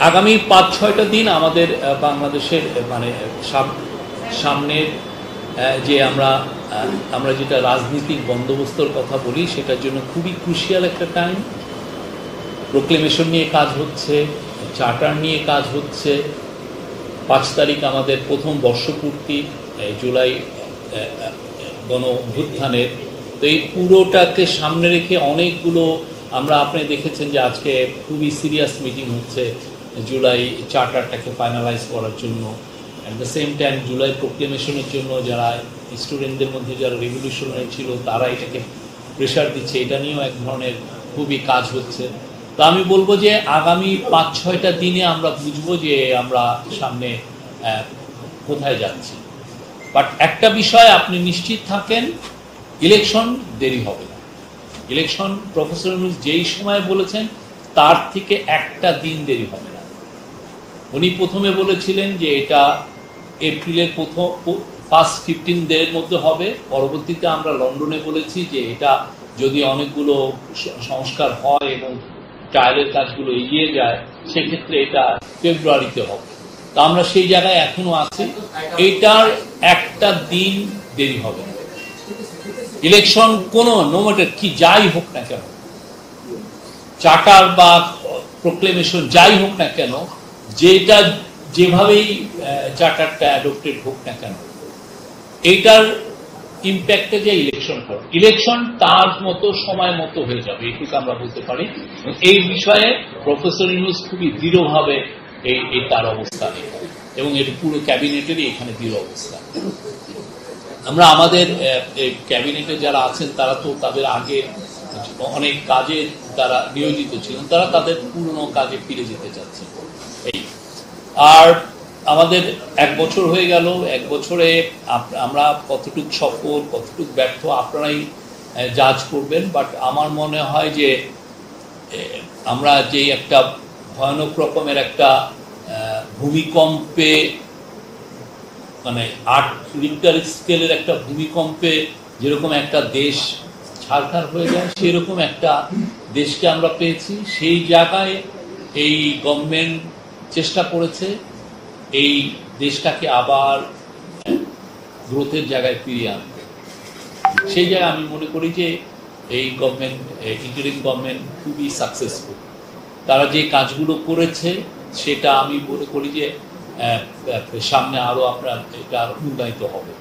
আগামী ৫-৬টা দিন আমাদের বাংলাদেশের মানে সামনের যে আমরা যেটা রাজনীতিক বন্দোবস্তর কথা বলি সেটার জন্য খুবই ক্রুশিয়াল একটা টাইম। প্রোক্লেমেশন নিয়ে কাজ হচ্ছে, চার্টার নিয়ে কাজ হচ্ছে। ৫ তারিখ আমাদের প্রথম বর্ষপূর্তি জুলাই গণ অভ্যুত্থানের। তো এই পুরোটাকে সামনে রেখে অনেকগুলো আপনি দেখেছেন যে আজকে খুবই সিরিয়াস মিটিং হচ্ছে জুলাই চার্টারটাকে ফাইনালাইজ করার জন্য। At the same time July প্রোক্লেমেশনের জন্য যারা স্টুডেন্টদের মধ্যে যারা রেভলিউশনারি ছিল তারা এটাকে প্রেশার দিচ্ছে, এটা নিয়েও এক ধরনের খুবই কাজ হচ্ছে। তো আমি বলবো যে আগামী ৫-৬টা দিনে আমরা বুঝবো যে আমরা সামনে কোথায় যাচ্ছি। বাট একটা বিষয় আপনি নিশ্চিত থাকেন, ইলেকশন দেরি হবে না। ইলেকশন প্রফেসর ইউনূস যেই সময় বলেছেন তার থেকে একটা দিন দেরি হবে না। উনি প্রথমে বলেছিলেন যে এটা এপ্রিলের ফার্স্ট 15 ডের মধ্যে হবে। পরবর্তীতে আমরা লন্ডনে বলেছি যে এটা যদি অনেকগুলো সংস্কার হয় এবং ট্রায়ালের কাজগুলো এগিয়ে যায় সেক্ষেত্রে এটা ফেব্রুয়ারিতে হবে। তো আমরা সেই জায়গায় এখনো আছি, এটার একটা দিন দেরি হবে না। ইলেকশন কোনো নো ম্যাটার কি যাই হোক না কেন, চার্টার বা প্রোক্লেমেশন যাই হোক না কেন, যেটা যেভাবেই চার্টারটা অ্যাডপ্টেড হোক না কেন, এইটার ইম্প্যাক্টে যে ইলেকশন হবে, ইলেকশন তার মতো সময় মতো হয়ে যাবে, এটুকু আমরা বলতে পারি। এই বিষয়ে প্রফেসর ইউনূস খুবই দৃঢ়ভাবে এই তার অবস্থান, এবং এর পুরো ক্যাবিনেটেরই এখানে দৃঢ় অবস্থান। আমরা আমাদের ক্যাবিনেটে যারা আছেন তারা তো তাদের আগে অনেক কাজে তারা নিয়োজিত ছিলেন, তারা তাদের পুরনো কাজে ফিরে যেতে চাচ্ছেন। আর আমাদের 1 বছর হয়ে গেল। 1 বছরে আমরা কতটুকু সফল কতটুকু ব্যর্থ আপনারাই জাজ করবেন। বাট আমার মনে হয় যে আমরা যে একটা ভয়ানক রকমের একটা ভূমিকম্পে, মানে 8 রিক্টার স্কেলের একটা ভূমিকম্পে যেরকম একটা দেশ ছারখার হয়ে যায়, সেরকম একটা দেশকে আমরা পেয়েছি। সেই জায়গায় এই গভর্নমেন্ট চেষ্টা করেছে এই দেশটাকে আবার গ্রোথের জায়গায় ফিরিয়ে আনতে। সেই জায়গায় আমি মনে করি যে এই গভর্নমেন্ট, ইন্টারিম গভর্নমেন্ট খুবই সাকসেসফুল। তারা যে কাজগুলো করেছে সেটা আমি মনে করি যে সামনে আরো এটা উন্নয়িত হবে।